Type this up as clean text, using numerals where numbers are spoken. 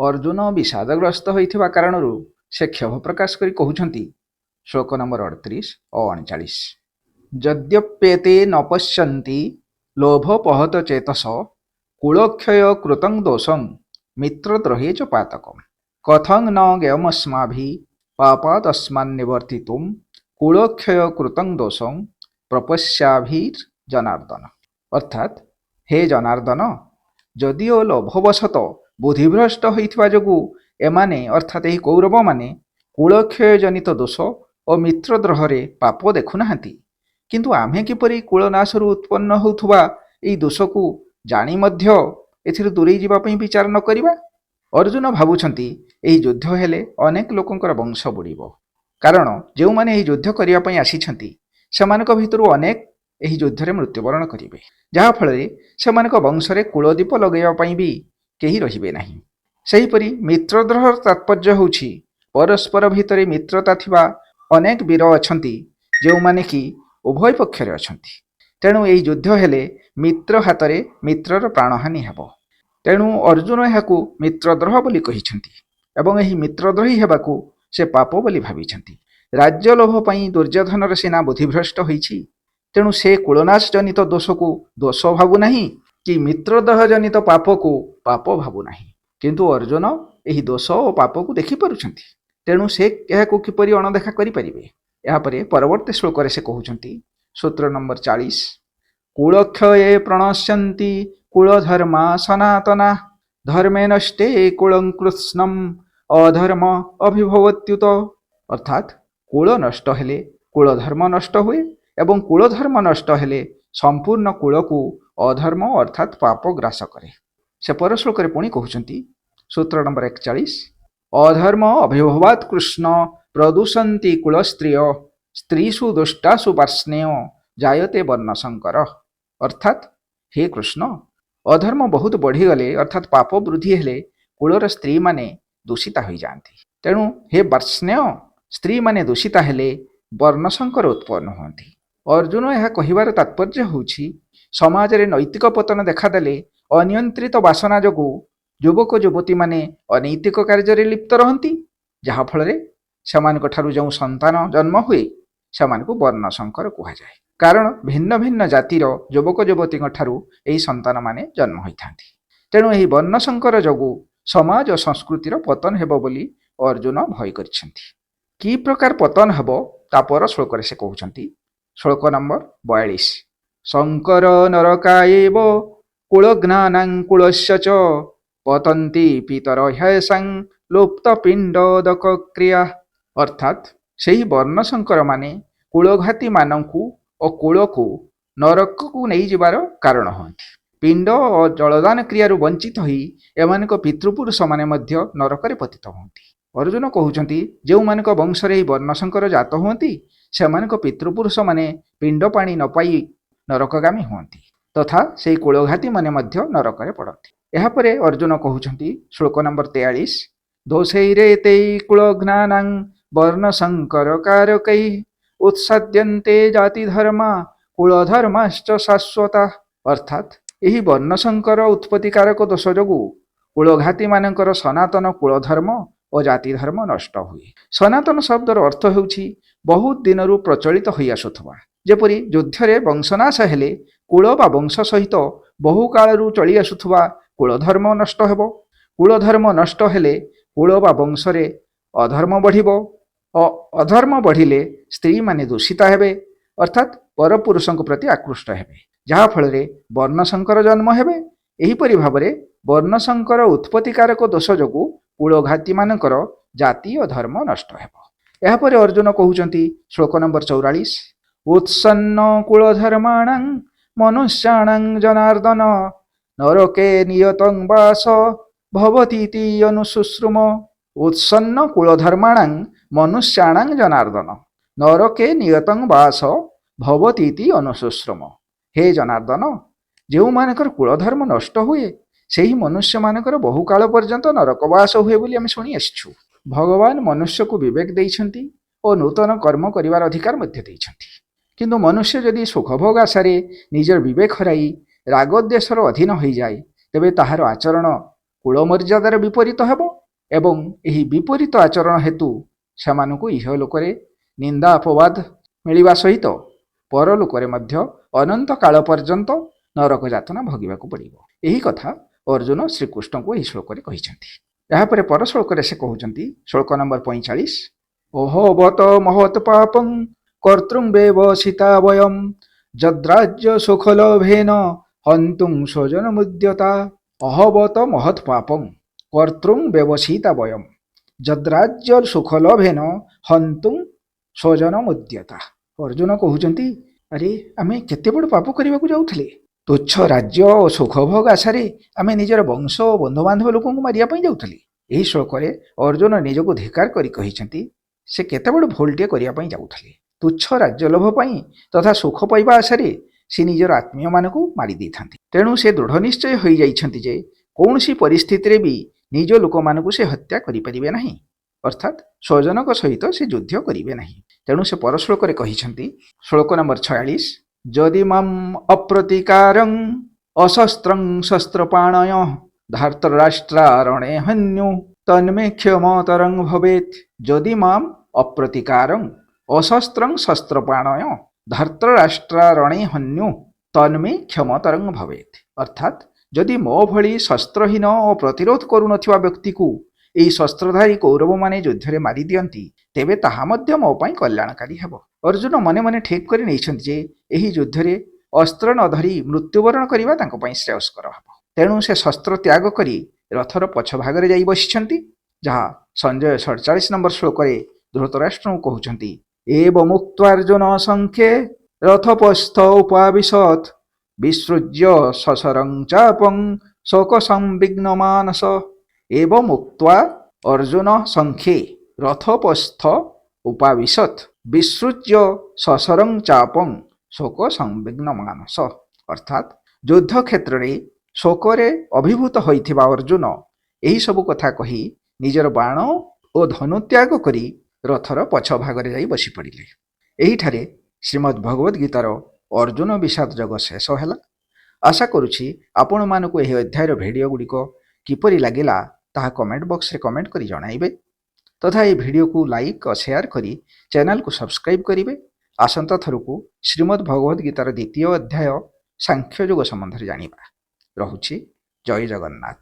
अर्जुन विषादग्रस्त होइथिबा कारणरू से क्षोभ प्रकाश करी कहउछंती। श्लोक नंबर 38 और 39। यद्यप्येते न पश्यन्ति लोभोपहत चेतस कुलक्षय कृतं दोषं मित्रद्रोहे च पातकम् कथं न ज्ञेयमस्माभिः पापादस्मान्निवर्तितुं कुलक्षय कृतं दोषं प्रपश्याभिर्जनार्दन। अर्थात हे जनार्दन, जदिओ लोभवशत बुद्धिभ्रष्ट होइथिबा जोगु एमाने अर्थात एही कौरव माने कुलक्षय जनित दोष और मित्रद्रोहरे पाप देखुनाहांती, किंतु आम्हे किपरि कुलनाशरू उत्पन्न होउथुबा एही दोषकु जानी मध्य एथिरु दूरेई जिबा पई विचार न करिबा। अर्जुन भाबुछंती एही युद्ध हेले अनेक लोकंकर वंश बुड़िबो, कारण जो माने एही युद्ध करिया पई आसीछंती सेमानक भितरु अनेक एही युद्धरे मृत्युवरण करिवे, जहा फଳରେ सेमानक वंशरे कुलदीप लगेଇବା ପାଇଁ भी केही रहिबे नाही। सेहीपरि मित्रद्रोहर तात्पर्य होउछि परस्पर भितरे मित्रता थिबा अनेक वीर अछंती जो माने कि उभय पक्षरे अछंती। तेणु एही युद्ध हेले मित्र हातरे मित्रर प्राणहानि हेबो। तेणु अर्जुन एहाकु मित्रद्रोह बोली कहिछंती एवं एही मित्रद्रोही हेबाकु से पाप बोली भाबिछंती। राज्य लोभ पई दुर्योधनर सेना बुद्धिभ्रष्ट होइछि, तेणु से कुलनाश जनित दोषकु दोष भाबु नाही कि मित्रद्रोह जनित पापकु पाप भाबु नाही, किंतु अर्जुन एही दोष और पापकु देखि पारुछंती। तेणु से एहाकु किपरि अणदेखा करि परिबे। यापरे परवर्ती श्लोक रे से कहउछंती सूत्र नंबर 40 कुलक्षये प्रणश्यन्ति कुलधर्मा सनातना धर्मे नष्टे कुलं कृत्स्नम् अधर्म अभिभवत्युत। अर्थात कुल नष्ट हेले कुलधर्म नष्ट हुए एवं कुलधर्म नष्ट हेले संपूर्ण कुलकु अधर्म अर्थात पाप ग्रास करे। से पर श्लोक रे पुणी कहउछंती सूत्र नंबर 41 अधर्म अभिभवात् कृष्ण प्रदूषन्ति कुलस्त्रिय स्त्रीषु दुष्टासु पार्ष्णेय जायते वर्णशंकर। अर्थात हे कृष्ण, अधर्म बहुत बढ़ीगले अर्थात पाप वृद्धि हेले कुलर स्त्री माने दूषिता हो जाती। तेणु हे वर्ष्णेय, स्त्री माने दूषिता हेले वर्णशंकर उत्पन्न होती। अर्जुन यह कहिबार तात्पर्य होउछि समाज रे नैतिक पतन देखादेले अनियंत्रित बासना जोगु युवक युवती माने अनैतिक कार्य लिप्त रहती, जहा फଳରେ सेमानक ठारु जो संतान जन्म हुए सेमानकु वर्णशंकर कुहा जाए। कारण भिन्न भिन्न जातिर युवक युवती ठारु एही संतान माने जन्म होइथांती। तेणु एही वर्णशंकर जोगु समाज और संस्कृतिर पतन हेबो बोली अर्जुन भय करिसेंती। की प्रकार पतन हेबो तापर श्लोक रे से कहउछंती श्लोक नंबर 42 शंकर नरकायेव कुलज्ञानां कुलस्य च पतन्ति पितर ह्यसां लुप्त पिंडोदक क्रिया। अर्थात सेही वर्णशंकर माने कुलघाती मानंकु और कुलकु नरककु नहीं जिबार कारण होती। पिंड और जलदान क्रियारु वंचित होई एमानक पितृपुरुष माने मध्य नरकरे पतित होती। अर्जुन कहउछंती जेउ मानक वंशरे ही वर्णशंकर जात होती सेमानक पितृपुरुष माने पिंड पाणी न पाई नरकगामी होती, तथा से कुलघाती माने मध्य नरकरे पड़ती। यापरे अर्जुन कहउछंती श्लोक नंबर 43 दोषैरे ते कुलज्ञानां वर्णशंकर कारकै उत्साद्यन्ते जाति धर्मा कुलधर्माश्च शाश्वता। अर्थात यही वर्णशंकर उत्पत्ति कारक दोष जोगु कुलघाती मानकर सनातन कुलधर्म और जाति धर्म नष्ट हुए। सनातन शब्दर अर्थ हेउछि बहुत दिनरू प्रचलित होई आसुथबा, जेपरि युद्धरे वंशनाश हेले कुल बा वंश सहित बहु कालरू चली आसुथबा कुलधर्म नष्ट हेबो। कुलधर्म नष्ट हेले कुल बा वंशरे अधर्म बढ़िबो, अधर्म बढ़िले स्त्री माने दूषिता हेबे अर्थात परपुरुषक प्रति आकृष्ट हेबे, जहा फଳରେ वर्णशंकर जन्म हेबे। एहीपरि भावरे वर्णशंकर उत्पत्ति कारक दोष जोगु कुलघाती मानकर जाति और धर्म नष्ट हेबो। यापरे अर्जुन कहउचंती श्लोक नंबर 44 उत्सन्न कुलधर्माणां मनुष्याणां जनार्दन नरके नियतं वास भवतीति अनुशुश्रुम। उत्सन्न कुलधर्माणां मनुष्याणां जनार्दन नरके नियतं वास भवतीति अनुशुश्रुम। हे जनार्दन, जो मानकर कुलधर्म नष्ट हुए सेही मनुष्य मानकर बहुकाल पर्यंत नरकवास हुए बोली आम शुणी आसछु। भगवान मनुष्य को विवेक देइछंती और नूतन कर्म करिवार अधिकार मध्य देइछंती, किंतु मनुष्य जदि सुखभोग आशारे निजर विवेक हराई रागद्वेषर अधीन हो जाए तेबे ताहार आचरण କୂଳ ମର୍ଯ୍ୟାଦାର ବିପରୀତ ହେବ ଏବଂ ଏହି ବିପରୀତ ଆଚରଣ ହେତୁ ସେମାନଙ୍କୁ ଇହଲୋକରେ ନିନ୍ଦା ଅପବାଦ ମିଳିବା ସହିତ ପରଲୋକରେ ମଧ୍ୟ ଅନନ୍ତ କାଳ ପର୍ଯ୍ୟନ୍ତ ନରକ ଯାତନା ଭୋଗିବାକୁ ପଡ଼ିବ। ଏହି କଥା ଅର୍ଜୁନ ଶ୍ରୀକୃଷ୍ଣଙ୍କୁ ଏହି ଶ୍ଲୋକରେ କହିଛନ୍ତି। ଏହାପରେ ପର ଶ୍ଲୋକରେ ସେ କହୁଛନ୍ତି, ଶ୍ଲୋକ ନମ୍ବର 45, ଅହୋବତ ମହତ୍ ପାପଂ କର୍ତ୍ତୃଂ ବ୍ୟବସିତା ବୟମ୍ ଯଦ୍ରାଜ୍ୟ ସୁଖଲୋଭେନ ହନ୍ତୁଂ ସ୍ୱଜନ ମୁଦ୍ୟତା। ଅହବତ ମହତ୍ ପାପଂ କର୍ତ୍ତୃଂ ବ୍ୟବସିତା ବୟମ୍ ଯଦ୍ରାଜ୍ୟ ସୁଖଲୋଭେନ ହନ୍ତୁଂ ସ୍ୱଜନ ମୁଦ୍ୟତା। ଅର୍ଜୁନ କହୁଛନ୍ତି, ଆରେ ଆମେ କେତେ ବଡ଼ ପାପ କରିବାକୁ ଯାଉଥିଲେ। ତୁଚ୍ଛ ରାଜ୍ୟ ଓ ସୁଖଭୋଗ ଆଶାରେ ଆମେ ନିଜର ବଂଶ ଓ ବନ୍ଧୁବାନ୍ଧବ ଲୋକଙ୍କୁ ମାରିବା ପାଇଁ ଯାଉଥିଲେ। ଏହି ଶ୍ଲୋକରେ ଅର୍ଜୁନ ନିଜକୁ ଧିକ୍କାର କରି କହିଛନ୍ତି ସେ କେତେ ବଡ଼ ଭୁଲଟିଏ କରିବା ପାଇଁ ଯାଉଥିଲେ। ତୁଚ୍ଛ ରାଜ୍ୟଲୋଭ ପାଇଁ ତଥା ସୁଖ ପାଇବା ଆଶାରେ ସେ ନିଜର ଆତ୍ମୀୟମାନଙ୍କୁ ମାରି ଦେଇଥାନ୍ତି। ତେଣୁ ସେ ଦୃଢ଼ ନିଶ୍ଚୟ ହୋଇଯାଇଛନ୍ତି ଯେ କୌଣସି ପରିସ୍ଥିତିରେ ବି ନିଜ ଲୋକମାନଙ୍କୁ ସେ ହତ୍ୟା କରିପାରିବେ ନାହିଁ, ଅର୍ଥାତ୍ ସ୍ୱଜନଙ୍କ ସହିତ ସେ ଯୁଦ୍ଧ କରିବେ ନାହିଁ। ତେଣୁ ସେ ପର ଶ୍ଲୋକରେ କହିଛନ୍ତି, ଶ୍ଲୋକ ନମ୍ବର 46, ଯଦି ମାମ୍ ଅପ୍ରତିକାରଂ ଅଶସ୍ତ୍ରଂ ଶସ୍ତ୍ରପାଣୟ ଧାର୍ତ୍ତରାଷ୍ଟ୍ରାରଣେ ହନ୍ୟୁ ତନ୍ମେ କ୍ଷମତରଂ ଭବେତ୍। ଯଦି ମାମ୍ ଅପ୍ରତିକାରଂ ଅଶସ୍ତ୍ରଂ ଶସ୍ତ୍ରପାଣୟ ଧାର୍ତ୍ତରାଷ୍ଟ୍ରାରଣେ ହନ୍ୟୁ ତନ୍ମେ କ୍ଷମତରଂ ଭବେତ୍। ଅର୍ଥାତ୍ ଯଦି ମୋ ଭଳି ଶସ୍ତ୍ରହୀନ ଓ ପ୍ରତିରୋଧ କରୁନଥିବା ବ୍ୟକ୍ତିକୁ ଏହି ଶସ୍ତ୍ରଧାରୀ କୌରବମାନେ ଯୁଦ୍ଧରେ ମାରିଦିଅନ୍ତି ତେବେ ତାହା ମଧ୍ୟ ମୋ ପାଇଁ କଲ୍ୟାଣକାରୀ ହେବ। ଅର୍ଜୁନ ମନେ ମନେ ଠିକ୍ କରି ନେଇଛନ୍ତି ଯେ ଏହି ଯୁଦ୍ଧରେ ଅସ୍ତ୍ର ନ ଧରି ମୃତ୍ୟୁବରଣ କରିବା ତାଙ୍କ ପାଇଁ ଶ୍ରେୟସ୍କର ହେବ। ତେଣୁ ସେ ଶସ୍ତ୍ର ତ୍ୟାଗ କରି ରଥର ପଛ ଭାଗରେ ଯାଇ ବସିଛନ୍ତି, ଯାହା ସଞ୍ଜୟ 47 ନମ୍ବର ଶ୍ଲୋକରେ ଧୃତରାଷ୍ଟ୍ରଙ୍କୁ କହୁଛନ୍ତି, ଏବମୁକ୍ତ୍ୱାର୍ଜୁନ ସଂଖ୍ୟେ ରଥୋପସ୍ଥ ଉପାବିଶତ୍ ବିସୃଜ୍ୟ ସଶରଂ ଚାପଂ ଶୋକ ସଂବିଘ୍ନ ମାନସ। ଏବମୁକ୍ତ୍ୱା ଅର୍ଜୁନ ସଂଖ୍ୟେ ରଥୋପସ୍ଥ ଉପାବିଶତ୍ ବିସୃଜ୍ୟ ସଶରଂ ଚାପଂ ଶୋକ ସଂବିଘ୍ନ ମାନସ। ଅର୍ଥାତ୍ ଯୁଦ୍ଧ କ୍ଷେତ୍ରରେ ଶୋକରେ ଅଭିଭୂତ ହୋଇଥିବା ଅର୍ଜୁନ ଏହିସବୁ କଥା କହି ନିଜର ବାଣ ଓ ଧନୁ ତ୍ୟାଗ କରି ରଥର ପଛ ଭାଗରେ ଯାଇ ବସି ପଡ଼ିଲେ। ଏହିଠାରେ ଶ୍ରୀମଦ୍ ଭଗବଦ୍ ଗୀତାର ଅର୍ଜୁନ ବିଷାଦ ଯୋଗ ଶେଷ ହେଲା। ଆଶା କରୁଛି ଆପଣମାନଙ୍କୁ ଏହି ଅଧ୍ୟାୟର ଭିଡ଼ିଓ ଗୁଡ଼ିକ କିପରି ଲାଗିଲା ତାହା କମେଣ୍ଟ ବକ୍ସରେ କମେଣ୍ଟ କରି ଜଣାଇବେ ତଥା ଏହି ଭିଡ଼ିଓକୁ ଲାଇକ୍ ଓ ସେୟାର କରି ଚ୍ୟାନେଲକୁ ସବସ୍କ୍ରାଇବ୍ କରିବେ। ଆସନ୍ତା ଥରକୁ ଶ୍ରୀମଦ୍ ଭଗବଦ୍ ଗୀତାର ଦ୍ୱିତୀୟ ଅଧ୍ୟାୟ ସାଂଖ୍ୟ ଯୋଗ ସମ୍ବନ୍ଧରେ ଜାଣିବା। ରହୁଛି। ଜୟ ଜଗନ୍ନାଥ।